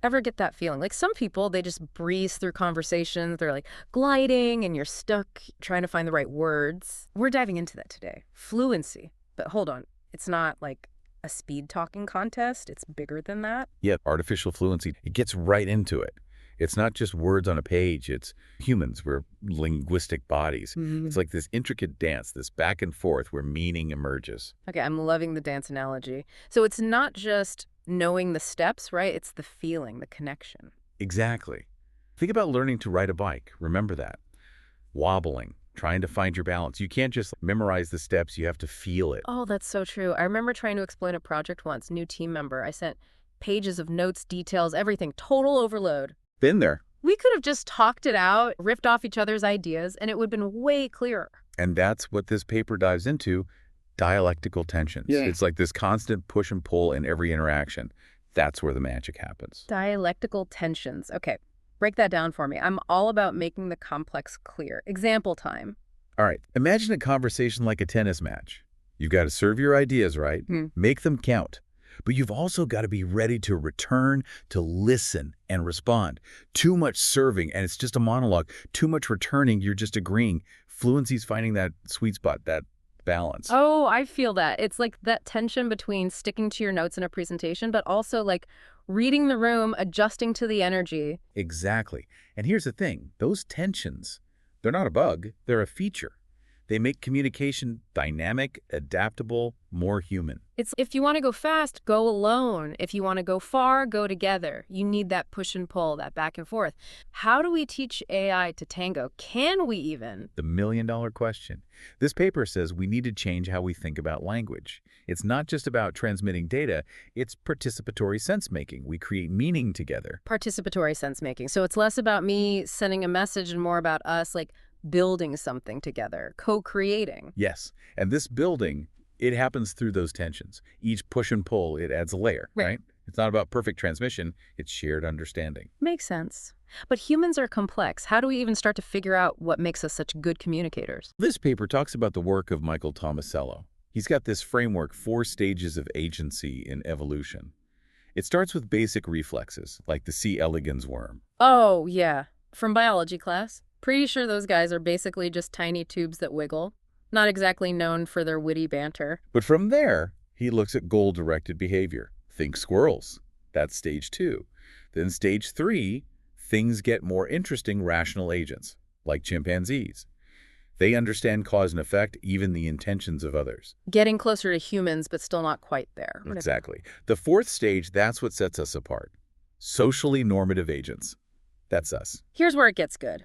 Ever get that feeling? Like some people, they just breeze through conversations. They're like gliding and you're stuck trying to find the right words. We're diving into that today. Fluency. But hold on. It's not like a speed talking contest. It's bigger than that. Yet artificial fluency, it gets right into it. It's not just words on a page, it's humans. We're linguistic bodies. It's like this intricate dance, this back and forth where meaning emerges. Okay, I'm loving the dance analogy. So it's not just knowing the steps, right? It's the feeling, the connection. Exactly. Think about learning to ride a bike. Remember that. Wobbling, trying to find your balance. You can't just memorize the steps, you have to feel it. Oh, that's so true. I remember trying to explain a project once, new team member. I sent pages of notes, details, everything, total overload. Been there. We could have just talked it out, riffed off each other's ideas, and it would have been way clearer. And that's what this paper dives into, dialectical tensions. Yeah. It's like this constant push and pull in every interaction. That's where the magic happens. Dialectical tensions. Okay, break that down for me. I'm all about making the complex clear. Example time. All right, imagine a conversation like a tennis match. You've got to serve your ideas right, make them count. But you've also got to be ready to return, to listen and respond. Too much serving, and it's just a monologue. Too much returning, you're just agreeing. Fluency's finding that sweet spot, that balance. Oh, I feel that. It's like that tension between sticking to your notes in a presentation, but also like reading the room, adjusting to the energy. Exactly. And here's the thing. Those tensions, they're not a bug. They're a feature. They make communication dynamic, adaptable, more human. It's if you want to go fast, go alone. If you want to go far, go together. You need that push and pull, that back and forth. How do we teach AI to tango? Can we even? The million-dollar question. This paper says we need to change how we think about language. It's not just about transmitting data, it's participatory sense-making. We create meaning together. Participatory sense making. So it's less about me sending a message and more about us like building something together, co-creating. Yes, and this building, it happens through those tensions. Each push and pull, it adds a layer, right? It's not about perfect transmission, it's shared understanding. Makes sense. But humans are complex. How do we even start to figure out what makes us such good communicators? This paper talks about the work of Michael Tomasello. He's got this framework, 4 stages of agency in evolution. It starts with basic reflexes, like the C. elegans worm. Oh, yeah. From biology class. Pretty sure those guys are basically just tiny tubes that wiggle. Not exactly known for their witty banter. But from there, he looks at goal-directed behavior. Think squirrels. That's stage 2. Then stage 3, things get more interesting rational agents, like chimpanzees. They understand cause and effect, even the intentions of others. Getting closer to humans, but still not quite there. Exactly. The 4th stage, that's what sets us apart. Socially normative agents. That's us. Here's where it gets good.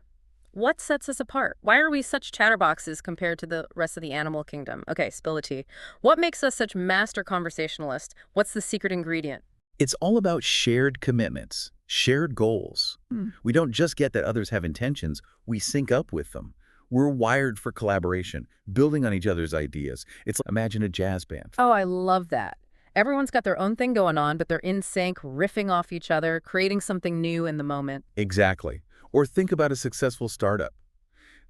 What sets us apart? Why are we such chatterboxes compared to the rest of the animal kingdom? Okay, spill the tea. What makes us such master conversationalists? What's the secret ingredient? It's all about shared commitments, shared goals. We don't just get that others have intentions, we sync up with them. We're wired for collaboration, building on each other's ideas. It's like, imagine a jazz band. Oh, I love that. Everyone's got their own thing going on, but they're in sync, riffing off each other, creating something new in the moment. Exactly. Or think about a successful startup.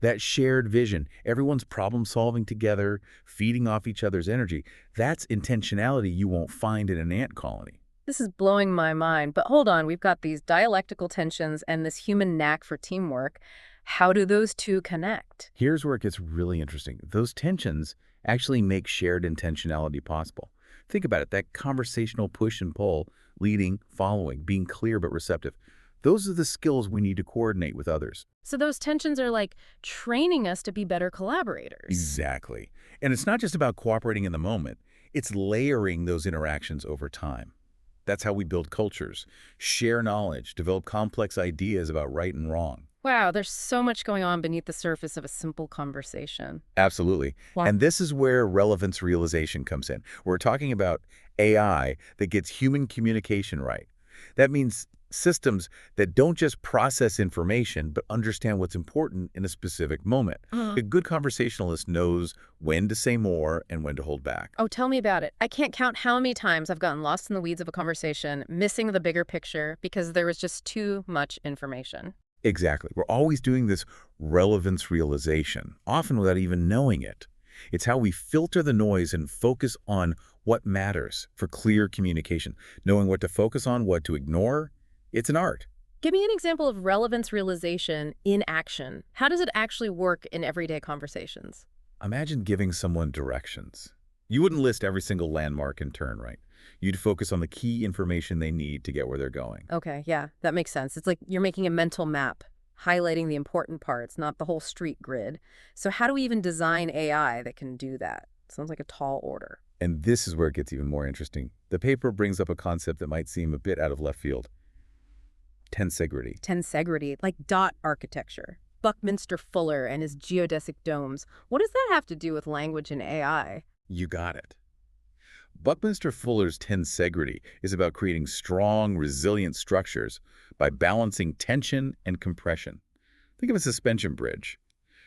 That shared vision, everyone's problem solving together, feeding off each other's energy, that's intentionality you won't find in an ant colony. This is blowing my mind, but hold on, we've got these dialectical tensions and this human knack for teamwork. How do those two connect? Here's where it gets really interesting. Those tensions actually make shared intentionality possible. Think about it, that conversational push and pull, leading, following, being clear but receptive. Those are the skills we need to coordinate with others. So those tensions are like training us to be better collaborators. Exactly. And it's not just about cooperating in the moment. It's layering those interactions over time. That's how we build cultures, share knowledge, develop complex ideas about right and wrong. Wow, there's so much going on beneath the surface of a simple conversation. Absolutely. Wow. And this is where relevance realization comes in. We're talking about AI that gets human communication right. That means systems that don't just process information, but understand what's important in a specific moment. A good conversationalist knows when to say more and when to hold back. Oh, tell me about it. I can't count how many times I've gotten lost in the weeds of a conversation, missing the bigger picture because there was just too much information. Exactly. We're always doing this relevance realization, often without even knowing it. It's how we filter the noise and focus on what matters for clear communication, knowing what to focus on, what to ignore. It's an art. Give me an example of relevance realization in action. How does it actually work in everyday conversations? Imagine giving someone directions. You wouldn't list every single landmark in turn, right? You'd focus on the key information they need to get where they're going. Okay, yeah, that makes sense. It's like you're making a mental map, highlighting the important parts, not the whole street grid. So how do we even design AI that can do that? Sounds like a tall order. And this is where it gets even more interesting. The paper brings up a concept that might seem a bit out of left field. Tensegrity. Tensegrity, like dot architecture. Buckminster Fuller and his geodesic domes. What does that have to do with language and AI? You got it. Buckminster Fuller's tensegrity is about creating strong, resilient structures by balancing tension and compression. Think of a suspension bridge.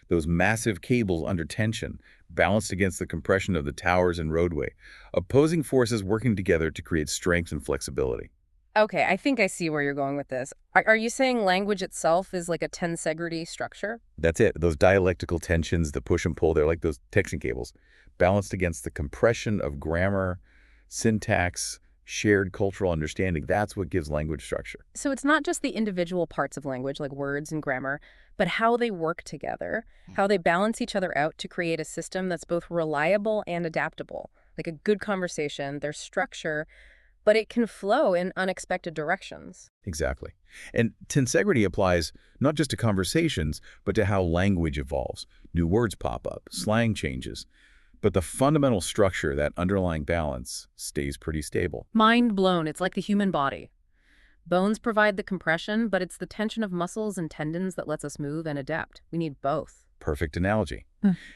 Those massive cables under tension, balanced against the compression of the towers and roadway, opposing forces working together to create strength and flexibility. Okay, I think I see where you're going with this. Are you saying language itself is like a tensegrity structure? That's it. Those dialectical tensions, the push and pull, they're like those tension cables, balanced against the compression of grammar, syntax, shared cultural understanding. That's what gives language structure. So it's not just the individual parts of language, like words and grammar, but how they work together, how they balance each other out to create a system that's both reliable and adaptable. Like a good conversation, there's structure, but it can flow in unexpected directions. Exactly. And tensegrity applies not just to conversations, but to how language evolves. New words pop up, slang changes. But the fundamental structure, that underlying balance, stays pretty stable. Mind blown. It's like the human body. Bones provide the compression, but it's the tension of muscles and tendons that lets us move and adapt. We need both. Perfect analogy.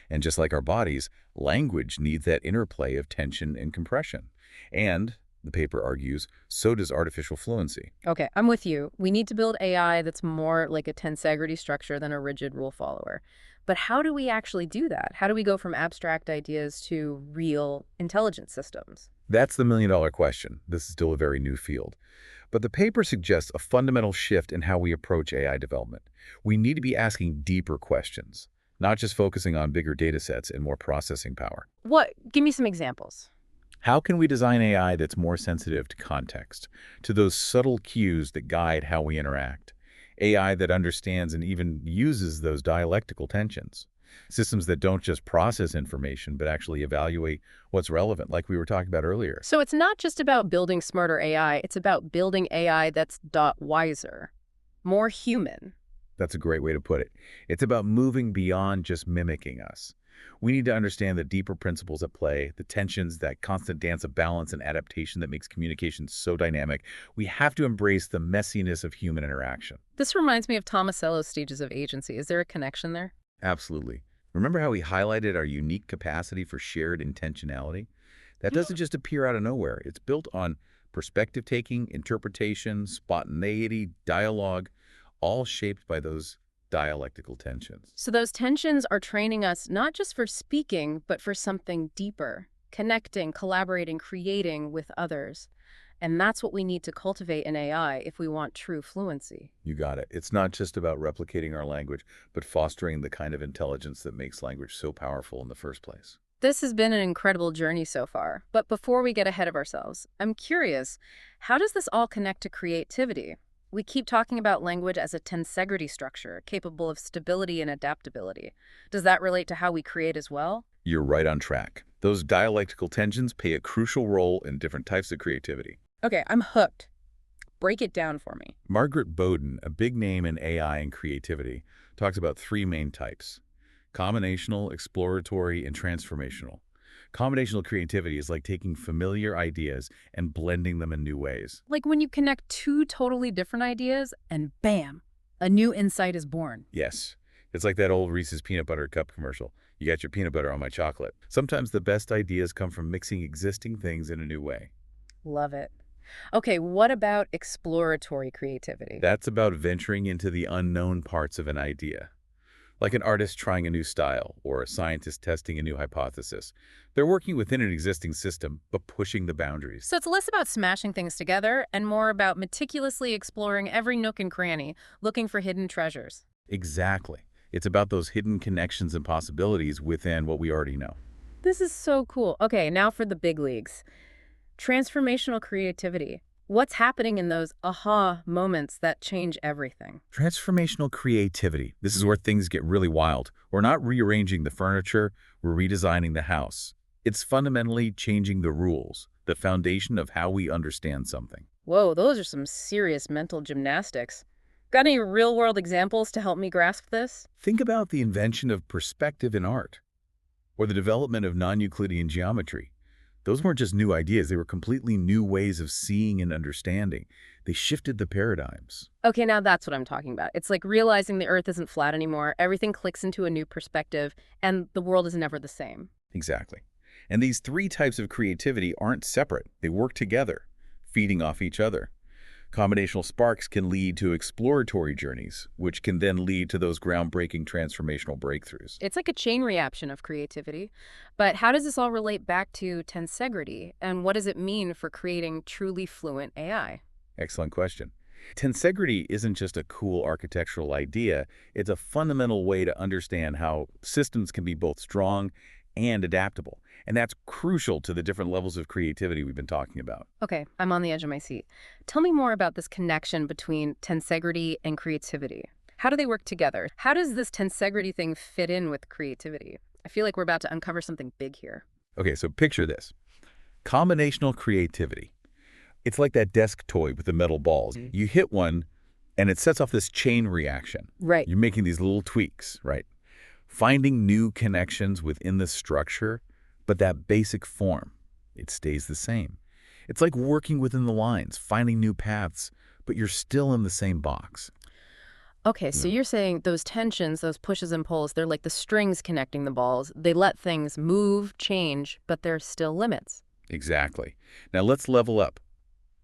And just like our bodies, language needs that interplay of tension and compression. And, the paper argues, so does artificial fluency. Okay, I'm with you. We need to build AI that's more like a tensegrity structure than a rigid rule follower. But how do we actually do that? How do we go from abstract ideas to real intelligent systems? That's the million-dollar question. This is still a very new field. But the paper suggests a fundamental shift in how we approach AI development. We need to be asking deeper questions, not just focusing on bigger data sets and more processing power. What? Give me some examples. How can we design AI that's more sensitive to context, to those subtle cues that guide how we interact? AI that understands and even uses those dialectical tensions. Systems that don't just process information, but actually evaluate what's relevant, like we were talking about earlier. So it's not just about building smarter AI, it's about building AI that's wiser, more human. That's a great way to put it. It's about moving beyond just mimicking us. We need to understand the deeper principles at play, the tensions, that constant dance of balance and adaptation that makes communication so dynamic. We have to embrace the messiness of human interaction. This reminds me of Tomasello's stages of agency. Is there a connection there? Absolutely. Remember how we highlighted our unique capacity for shared intentionality? That doesn't just appear out of nowhere. It's built on perspective-taking, interpretation, spontaneity, dialogue, all shaped by those dialectical tensions. So those tensions are training us not just for speaking, but for something deeper, connecting, collaborating, creating with others. And that's what we need to cultivate in AI if we want true fluency. You got it. It's not just about replicating our language, but fostering the kind of intelligence that makes language so powerful in the first place. This has been an incredible journey so far. But before we get ahead of ourselves, I'm curious, how does this all connect to creativity? We keep talking about language as a tensegrity structure, capable of stability and adaptability. Does that relate to how we create as well? You're right on track. Those dialectical tensions play a crucial role in different types of creativity. Okay, I'm hooked. Break it down for me. Margaret Bowden, a big name in AI and creativity, talks about three main types: combinational, exploratory, and transformational. Combinational creativity is like taking familiar ideas and blending them in new ways. Like when you connect two totally different ideas and bam, a new insight is born. Yes. It's like that old Reese's peanut butter cup commercial. You got your peanut butter on my chocolate. Sometimes the best ideas come from mixing existing things in a new way. Love it. Okay, what about exploratory creativity? That's about venturing into the unknown parts of an idea. Like an artist trying a new style or a scientist testing a new hypothesis. They're working within an existing system, but pushing the boundaries. So it's less about smashing things together and more about meticulously exploring every nook and cranny, looking for hidden treasures. Exactly. It's about those hidden connections and possibilities within what we already know. This is so cool. Okay, now for the big leagues. Transformational creativity. What's happening in those aha moments that change everything? Transformational creativity. This is where things get really wild. We're not rearranging the furniture, we're redesigning the house. It's fundamentally changing the rules, the foundation of how we understand something. Whoa, those are some serious mental gymnastics. Got any real-world examples to help me grasp this? Think about the invention of perspective in art, or the development of non-Euclidean geometry. Those weren't just new ideas, they were completely new ways of seeing and understanding. They shifted the paradigms. Okay, now that's what I'm talking about. It's like realizing the Earth isn't flat anymore, everything clicks into a new perspective, and the world is never the same. Exactly. And these three types of creativity aren't separate. They work together, feeding off each other. Combinational sparks can lead to exploratory journeys, which can then lead to those groundbreaking transformational breakthroughs. It's like a chain reaction of creativity. But how does this all relate back to tensegrity, and what does it mean for creating truly fluent AI? Excellent question. Tensegrity isn't just a cool architectural idea, it's a fundamental way to understand how systems can be both strong and adaptable. And that's crucial to the different levels of creativity we've been talking about. Okay, I'm on the edge of my seat. Tell me more about this connection between tensegrity and creativity. How do they work together? How does this tensegrity thing fit in with creativity? I feel like we're about to uncover something big here. Okay, so picture this. Combinational creativity. It's like that desk toy with the metal balls. You hit one, and it sets off this chain reaction. Right. You're making these little tweaks, right? Finding new connections within the structure, but that basic form, it stays the same. It's like working within the lines, finding new paths, but you're still in the same box. Okay, so you're saying those tensions, those pushes and pulls, they're like the strings connecting the balls. They let things move, change, but there's still limits. Exactly. Now let's level up.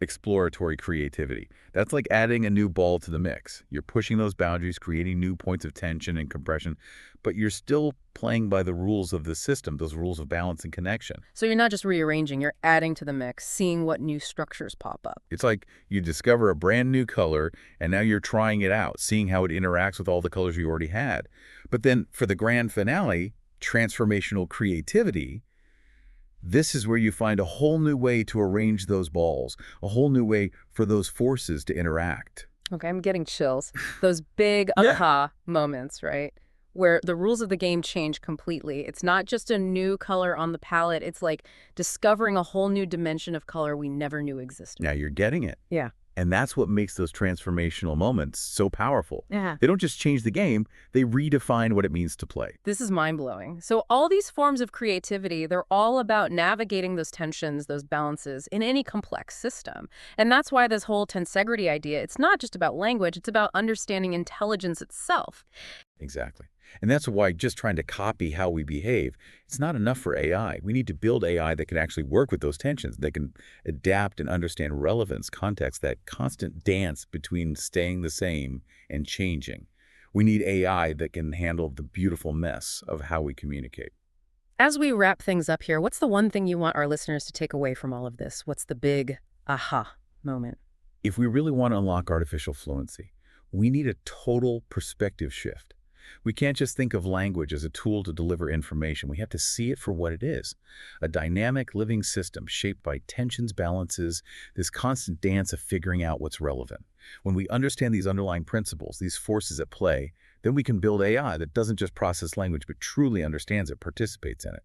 Exploratory creativity. That's like adding a new ball to the mix. You're pushing those boundaries, creating new points of tension and compression, but you're still playing by the rules of the system, those rules of balance and connection. So you're not just rearranging, you're adding to the mix, seeing what new structures pop up. It's like you discover a brand new color, and now you're trying it out, seeing how it interacts with all the colors you already had. But then for the grand finale, transformational creativity, this is where you find a whole new way to arrange those balls, a whole new way for those forces to interact. Okay, I'm getting chills. Those big Yeah. aha moments, right? Where the rules of the game change completely. It's not just a new color on the palette. It's like discovering a whole new dimension of color we never knew existed. Now you're getting it. Yeah. And that's what makes those transformational moments so powerful. Yeah. They don't just change the game, they redefine what it means to play. This is mind-blowing. So all these forms of creativity, they're all about navigating those tensions, those balances in any complex system. And that's why this whole tensegrity idea, it's not just about language, it's about understanding intelligence itself. Exactly. And that's why just trying to copy how we behave, it's not enough for AI. We need to build AI that can actually work with those tensions, that can adapt and understand relevance, context, that constant dance between staying the same and changing. We need AI that can handle the beautiful mess of how we communicate. As we wrap things up here, what's the one thing you want our listeners to take away from all of this? What's the big aha moment? If we really want to unlock artificial fluency, we need a total perspective shift. We can't just think of language as a tool to deliver information. We have to see it for what it is, a dynamic living system shaped by tensions, balances, this constant dance of figuring out what's relevant. When we understand these underlying principles, these forces at play, then we can build AI that doesn't just process language but truly understands it, participates in it.